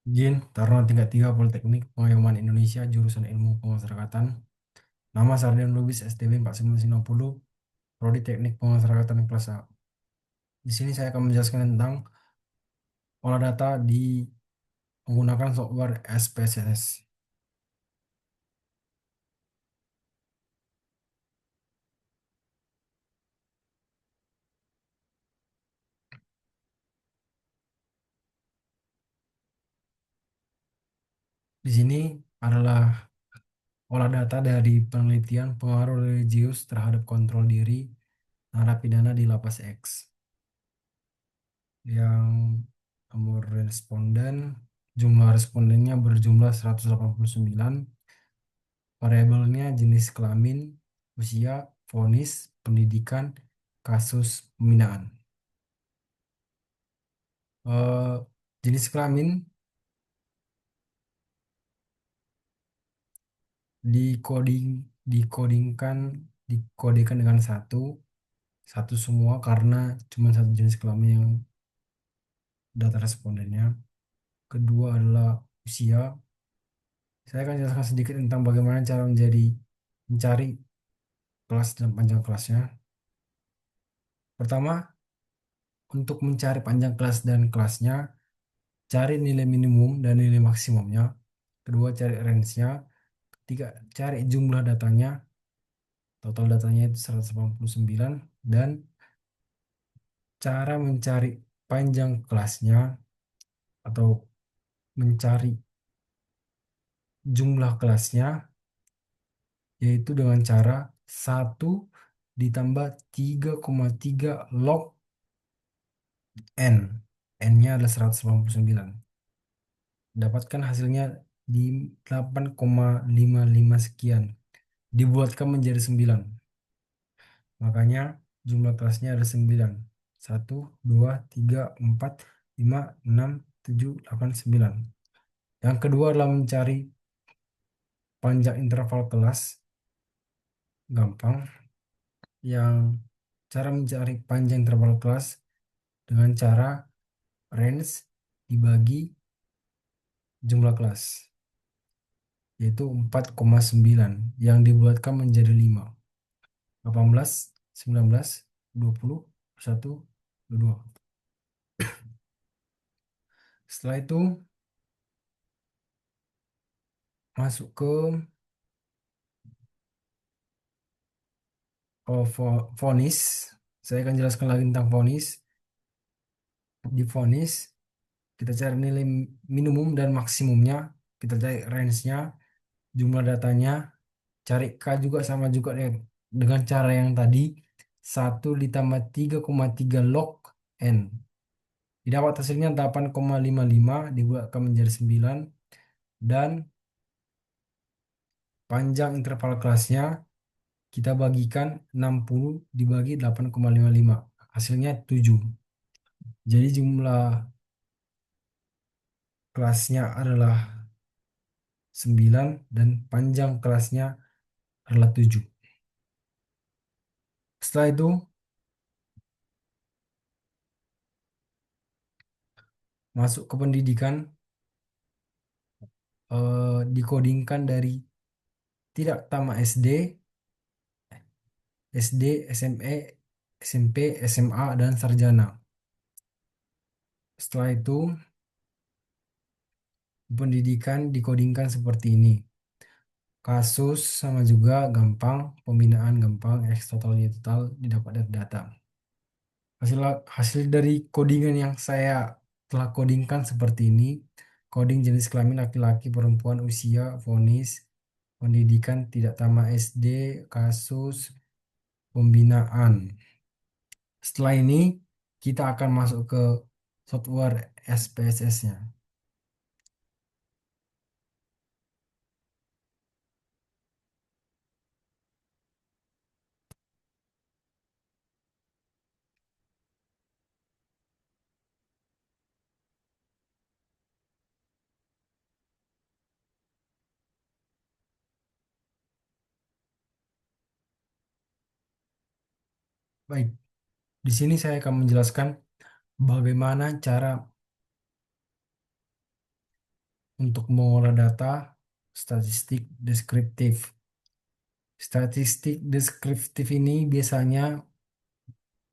Jin, Taruna tingkat 3 Politeknik Pengayoman Indonesia, jurusan Ilmu Pemasyarakatan. Nama Sardian Lubis STB 4990, Prodi Teknik Pemasyarakatan kelas A. Di sini saya akan menjelaskan tentang olah data di menggunakan software SPSS. Di sini adalah olah data dari penelitian pengaruh religius terhadap kontrol diri narapidana di Lapas X. Yang nomor responden, jumlah respondennya berjumlah 189. Variabelnya jenis kelamin, usia, vonis, pendidikan, kasus pembinaan. Eh, Jenis kelamin dikoding dikodekan dengan satu satu semua karena cuma satu jenis kelamin yang data respondennya. Kedua adalah usia. Saya akan jelaskan sedikit tentang bagaimana cara mencari kelas dan panjang kelasnya. Pertama, untuk mencari panjang kelas dan kelasnya, cari nilai minimum dan nilai maksimumnya. Kedua, cari range-nya. Ketiga, cari jumlah datanya. Total datanya itu 189. Dan cara mencari panjang kelasnya atau mencari jumlah kelasnya yaitu dengan cara 1 ditambah 3,3 log N. N-nya adalah 189. Dapatkan hasilnya di 8,55 sekian. Dibuatkan menjadi 9. Makanya jumlah kelasnya ada 9. 1, 2, 3, 4, 5, 6, 7, 8, 9. Yang kedua adalah mencari panjang interval kelas. Gampang. Yang cara mencari panjang interval kelas dengan cara range dibagi jumlah kelas. Yaitu 4,9 yang dibuatkan menjadi 5. 18, 19, 20, 21, 22. Setelah itu masuk ke vonis. Saya akan jelaskan lagi tentang vonis. Di vonis kita cari nilai minimum dan maksimumnya, kita cari range-nya, jumlah datanya, cari K juga sama juga dengan cara yang tadi, 1 ditambah 3,3 log N. Didapat hasilnya 8,55 dibuatkan menjadi 9 dan panjang interval kelasnya kita bagikan 60 dibagi 8,55. Hasilnya 7. Jadi jumlah kelasnya adalah 9 dan panjang kelasnya adalah 7. Setelah itu masuk ke pendidikan, dikodingkan dari tidak tamat SD, SD, SME, SMP, SMA, dan sarjana. Setelah itu pendidikan dikodingkan seperti ini. Kasus sama juga gampang, pembinaan gampang, X totalnya total didapat dari data. Hasil hasil dari codingan yang saya telah codingkan seperti ini. Coding jenis kelamin laki-laki, perempuan, usia, vonis, pendidikan tidak tamat SD, kasus, pembinaan. Setelah ini kita akan masuk ke software SPSS-nya. Baik, di sini saya akan menjelaskan bagaimana cara untuk mengolah data, statistik deskriptif. Statistik deskriptif ini biasanya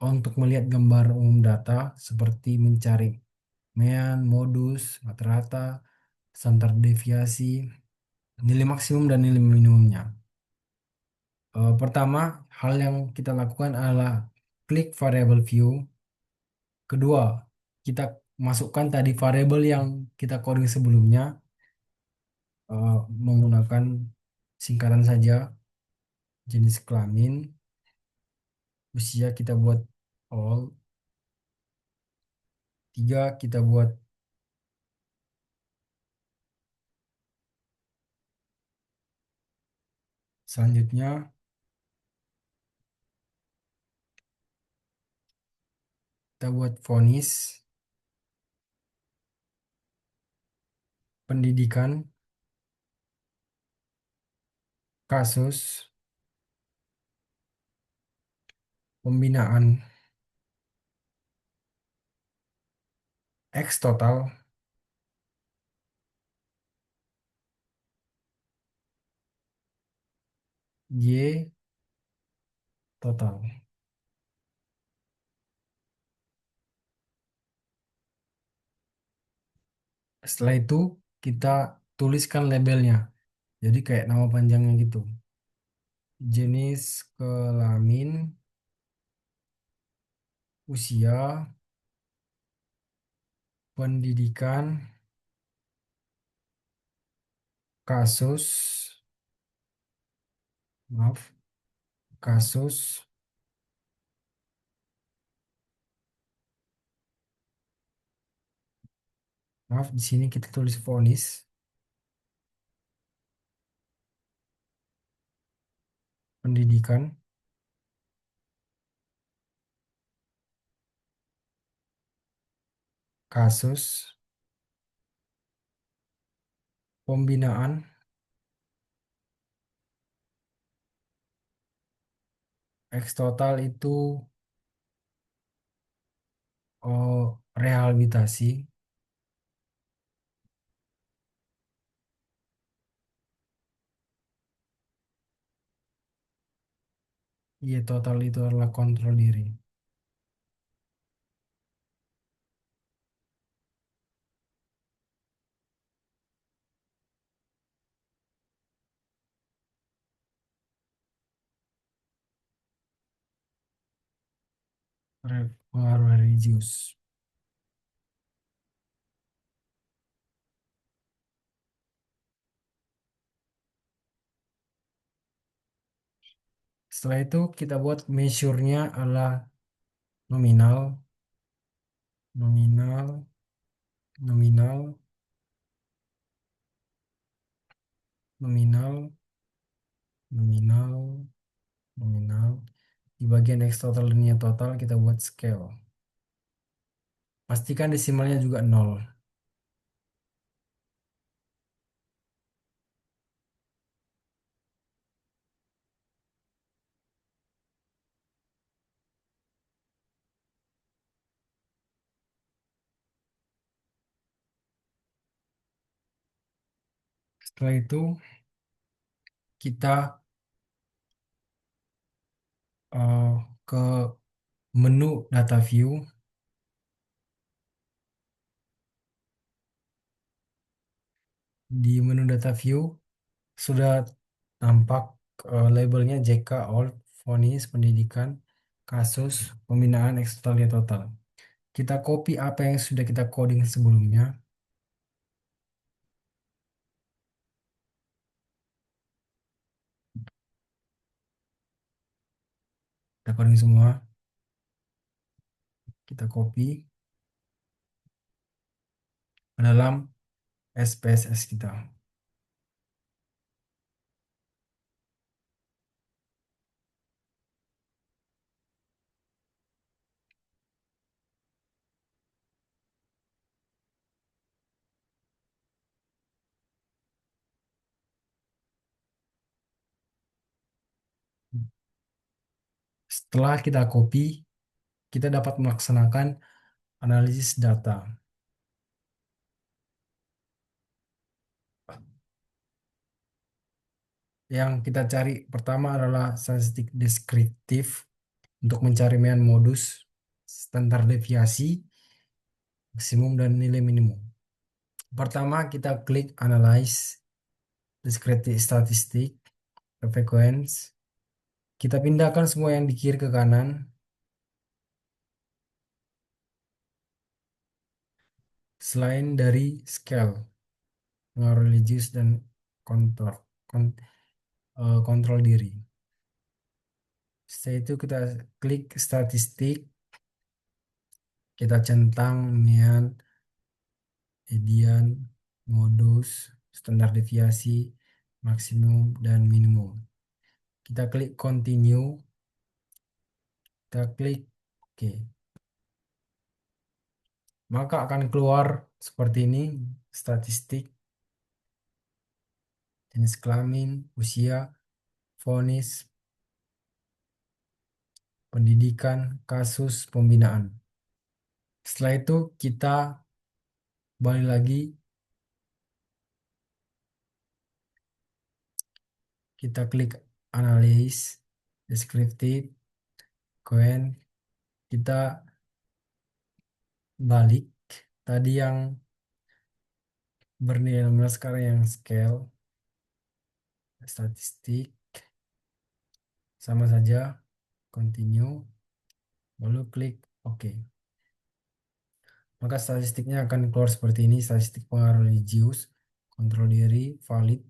untuk melihat gambar umum data seperti mencari mean, modus, rata-rata, standar deviasi, nilai maksimum dan nilai minimumnya. Pertama, hal yang kita lakukan adalah klik variable view. Kedua, kita masukkan tadi variabel yang kita coding sebelumnya menggunakan singkatan saja, jenis kelamin, usia kita buat all, tiga kita buat selanjutnya kita buat vonis, pendidikan, kasus, pembinaan, X total, Y total. Setelah itu kita tuliskan labelnya. Jadi kayak nama panjangnya gitu. Jenis kelamin, usia, pendidikan, kasus, maaf, kasus, maaf di sini kita tulis vonis, pendidikan, kasus, pembinaan, X total itu rehabilitasi, Y total itu adalah kontrol diri. Pengaruh religius. Setelah itu kita buat measure-nya adalah nominal, nominal, nominal, nominal, nominal, nominal. Di bagian X total dan Y total kita buat scale. Pastikan desimalnya juga 0. Setelah itu kita eh, ke menu data view. Di menu data view sudah tampak labelnya JK All, vonis, pendidikan, kasus, pembinaan, eksternal total. Kita copy apa yang sudah kita coding sebelumnya. Kita coding semua. Kita copy ke dalam SPSS kita. Setelah kita copy, kita dapat melaksanakan analisis data. Yang kita cari pertama adalah statistik deskriptif untuk mencari mean modus, standar deviasi, maksimum dan nilai minimum. Pertama kita klik analyze deskriptif statistik, frequency. Kita pindahkan semua yang di kiri ke kanan. Selain dari scale, pengaruh religius dan kontrol, kontrol diri. Setelah itu kita klik statistik, kita centang mean, median, modus, standar deviasi, maksimum, dan minimum. Kita klik continue, kita klik OK. Maka akan keluar seperti ini, statistik, jenis kelamin, usia, vonis, pendidikan, kasus, pembinaan. Setelah itu kita balik lagi, kita klik analysis, deskriptif, Kemudian kita balik tadi yang bernilai nominal sekarang yang scale statistik sama saja, continue, lalu klik OK. Maka statistiknya akan keluar seperti ini: statistik pengaruh religius, kontrol diri, valid,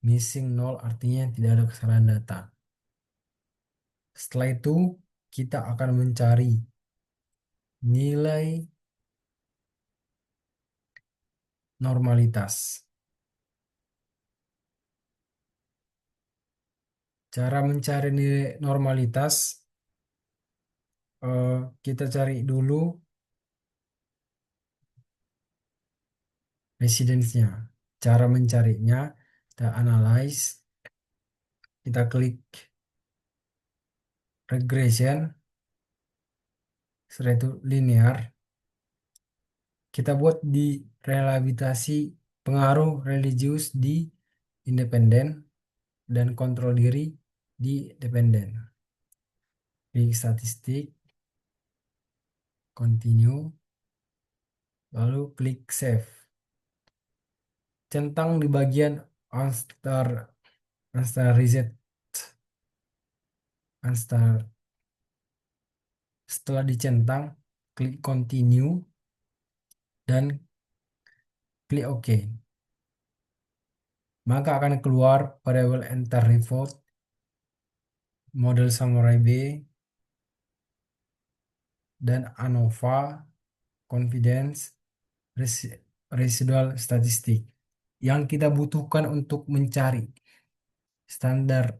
missing, nol, artinya tidak ada kesalahan data. Setelah itu kita akan mencari nilai normalitas. Cara mencari nilai normalitas, kita cari dulu residence-nya. Cara mencarinya, kita analyze, kita klik regression, setelah itu linear. Kita buat di reliabilitasi pengaruh religius di independen dan kontrol diri di dependen. Klik statistik, continue, lalu klik save. Centang di bagian unstar reset, unstar. Setelah dicentang, klik continue dan klik OK. Maka akan keluar variabel enter report, model Samurai B, dan ANOVA, confidence, residual statistik. Yang kita butuhkan untuk mencari standar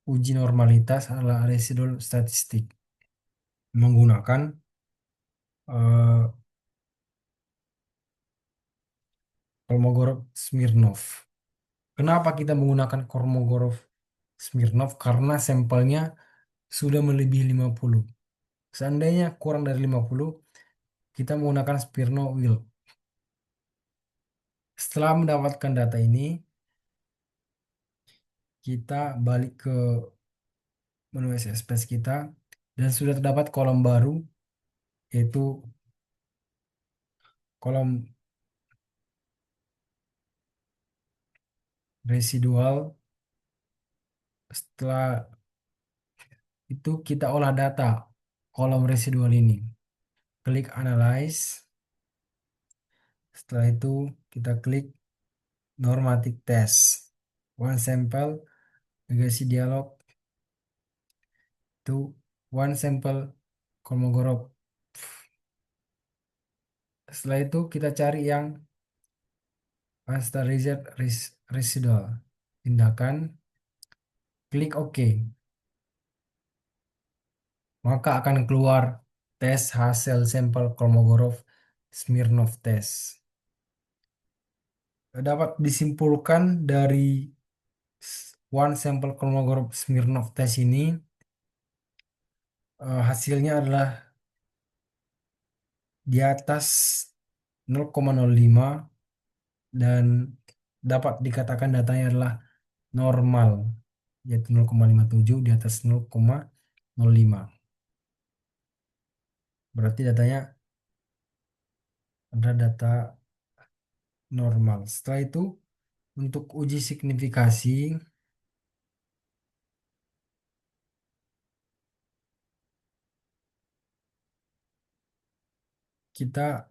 uji normalitas adalah residual statistik menggunakan eh, Kolmogorov-Smirnov. Kenapa kita menggunakan Kolmogorov-Smirnov? Karena sampelnya sudah melebihi 50. Seandainya kurang dari 50, kita menggunakan Smirnov-Wilk. Setelah mendapatkan data ini, kita balik ke menu SPSS kita dan sudah terdapat kolom baru, yaitu kolom residual. Setelah itu kita olah data kolom residual ini. Klik analyze. Setelah itu kita klik normative test. One sample, negasi dialog, itu one sample Kolmogorov. Setelah itu kita cari yang unsterilized residual. Tindakan, klik OK. Maka akan keluar tes hasil sampel Kolmogorov Smirnov test. Dapat disimpulkan dari one sample Kolmogorov Smirnov test ini, hasilnya adalah di atas 0,05 dan dapat dikatakan datanya adalah normal, yaitu 0,57 di atas 0,05. Berarti datanya adalah data normal. Setelah itu, untuk uji signifikasi, kita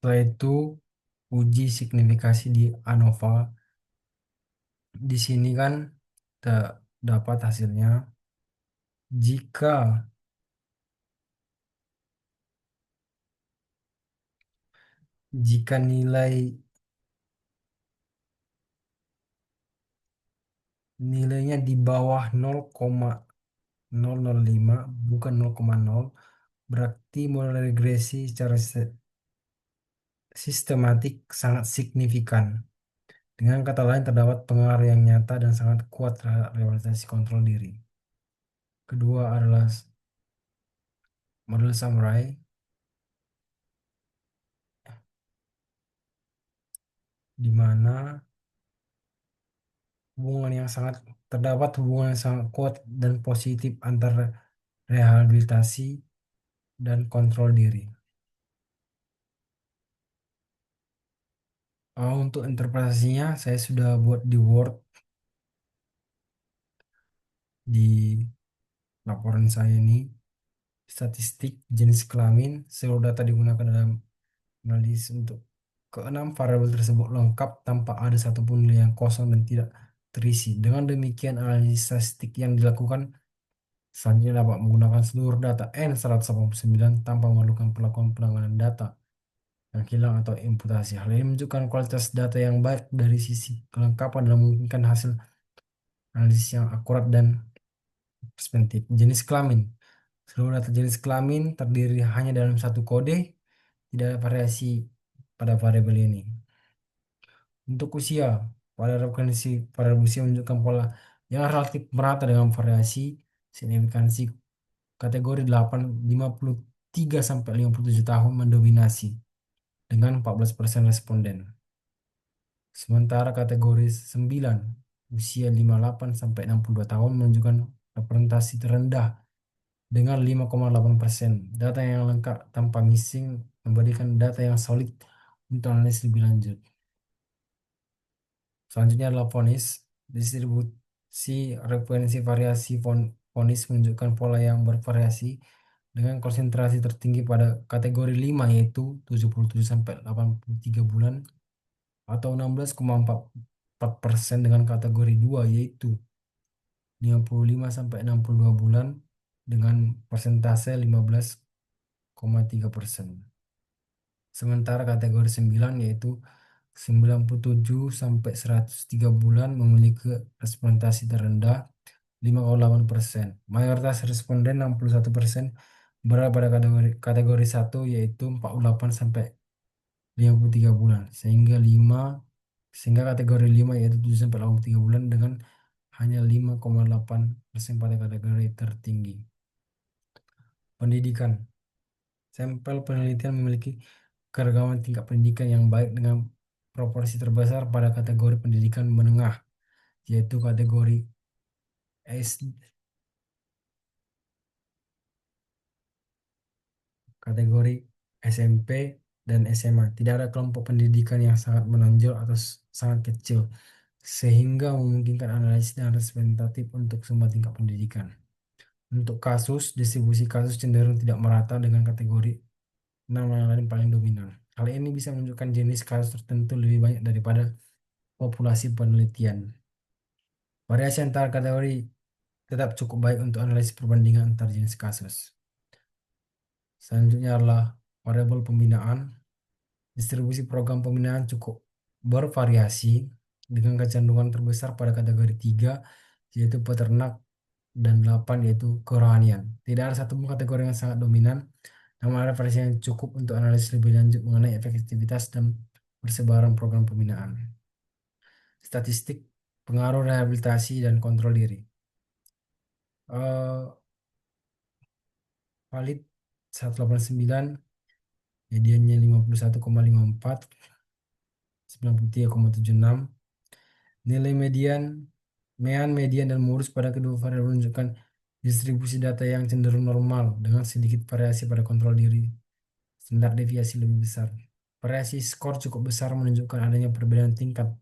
setelah itu uji signifikasi di ANOVA. Di sini kan dapat hasilnya jika jika nilainya di bawah 0,005 bukan 0,0, berarti mulai regresi secara sistematik sangat signifikan. Dengan kata lain, terdapat pengaruh yang nyata dan sangat kuat terhadap rehabilitasi kontrol diri. Kedua adalah model samurai, di mana hubungan yang sangat terdapat hubungan yang sangat kuat dan positif antara rehabilitasi dan kontrol diri. Untuk interpretasinya, saya sudah buat di Word di laporan saya ini. Statistik jenis kelamin, seluruh data digunakan dalam analisis untuk keenam variabel tersebut lengkap tanpa ada satupun nilai yang kosong dan tidak terisi. Dengan demikian, analisis statistik yang dilakukan selanjutnya dapat menggunakan seluruh data N189 tanpa memerlukan pelakuan penanganan data yang hilang atau imputasi. Hal ini menunjukkan kualitas data yang baik dari sisi kelengkapan dan memungkinkan hasil analisis yang akurat dan perspektif. Jenis kelamin. Seluruh data jenis kelamin terdiri hanya dalam satu kode, tidak ada variasi pada variabel ini. Untuk usia, pada variabel usia menunjukkan pola yang relatif merata dengan variasi signifikansi kategori 8, 53 sampai 57 tahun mendominasi dengan 14% responden. Sementara kategori 9, usia 58 sampai 62 tahun menunjukkan representasi terendah dengan 5,8%. Data yang lengkap tanpa missing memberikan data yang solid untuk analisis lebih lanjut. Selanjutnya adalah vonis. Distribusi frekuensi variasi vonis menunjukkan pola yang bervariasi dengan konsentrasi tertinggi pada kategori 5 yaitu 77 sampai 83 bulan atau 16,44% dengan kategori 2 yaitu 55 sampai 62 bulan dengan persentase 15,3%. Sementara kategori 9 yaitu 97 sampai 103 bulan memiliki respondensi terendah 5,8%. Mayoritas responden 61% berada pada kategori 1 yaitu 48 sampai 53 bulan sehingga kategori 5 yaitu 7 sampai 83 bulan dengan hanya 5,8% pada kategori tertinggi. Pendidikan. Sampel penelitian memiliki keragaman tingkat pendidikan yang baik dengan proporsi terbesar pada kategori pendidikan menengah, yaitu kategori SMP dan SMA. Tidak ada kelompok pendidikan yang sangat menonjol atau sangat kecil, sehingga memungkinkan analisis dan representatif untuk semua tingkat pendidikan. Untuk kasus, distribusi kasus cenderung tidak merata dengan kategori 6 yang lain paling dominan. Hal ini bisa menunjukkan jenis kasus tertentu lebih banyak daripada populasi penelitian. Variasi antar kategori tetap cukup baik untuk analisis perbandingan antar jenis kasus. Selanjutnya adalah variabel pembinaan. Distribusi program pembinaan cukup bervariasi dengan kecenderungan terbesar pada kategori 3 yaitu peternak dan 8 yaitu kerohanian. Tidak ada satu kategori yang sangat dominan, namun ada variasi yang cukup untuk analisis lebih lanjut mengenai efektivitas dan persebaran program pembinaan. Statistik pengaruh rehabilitasi dan kontrol diri. Eh, Valid 189, mediannya 51,54, 93,76. Nilai median dan murus pada kedua variabel menunjukkan distribusi data yang cenderung normal dengan sedikit variasi pada kontrol diri. Standar deviasi lebih besar. Variasi skor cukup besar menunjukkan adanya perbedaan tingkat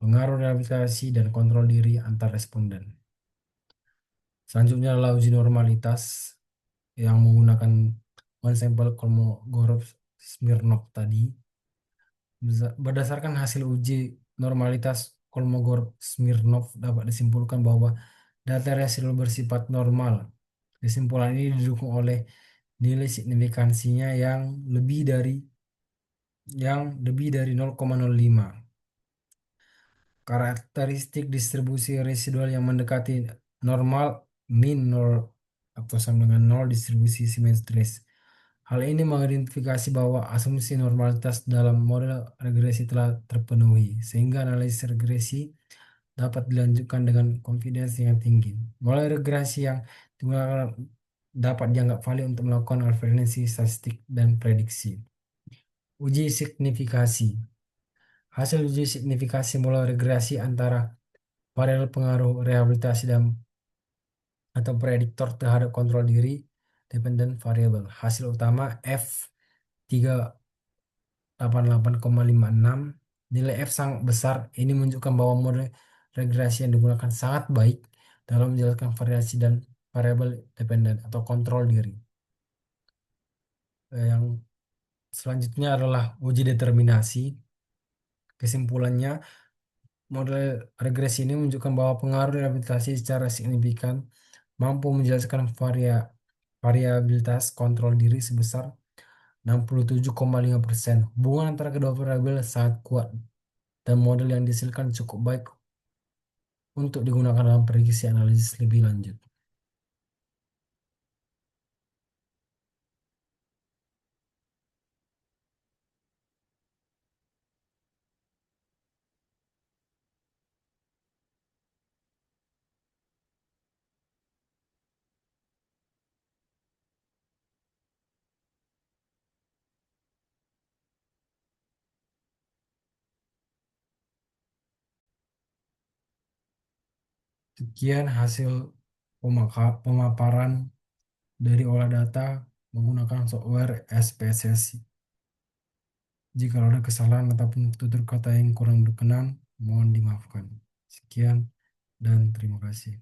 pengaruh rehabilitasi dan kontrol diri antar responden. Selanjutnya adalah uji normalitas yang menggunakan one sampel Kolmogorov-Smirnov tadi. Berdasarkan hasil uji normalitas Kolmogorov-Smirnov dapat disimpulkan bahwa data residual bersifat normal. Kesimpulan ini didukung oleh nilai signifikansinya yang lebih dari 0,05. Karakteristik distribusi residual yang mendekati normal min 0 atau sama dengan 0 distribusi simetris. Hal ini mengidentifikasi bahwa asumsi normalitas dalam model regresi telah terpenuhi, sehingga analisis regresi dapat dilanjutkan dengan confidence yang tinggi. Model regresi yang digunakan dapat dianggap valid untuk melakukan referensi statistik dan prediksi. Uji signifikasi. Hasil uji signifikasi model regresi antara variabel pengaruh rehabilitasi dan atau prediktor terhadap kontrol diri dependent variable. Hasil utama F 388,56. Nilai F sangat besar. Ini menunjukkan bahwa model regresi yang digunakan sangat baik dalam menjelaskan variasi dan variabel dependent atau kontrol diri. Yang selanjutnya adalah uji determinasi. Kesimpulannya, model regresi ini menunjukkan bahwa pengaruh rehabilitasi secara signifikan mampu menjelaskan variabilitas kontrol diri sebesar 67,5%. Hubungan antara kedua variabel sangat kuat dan model yang dihasilkan cukup baik untuk digunakan dalam prediksi analisis lebih lanjut. Sekian hasil pemaparan dari olah data menggunakan software SPSS. Jika ada kesalahan ataupun tutur kata yang kurang berkenan, mohon dimaafkan. Sekian dan terima kasih.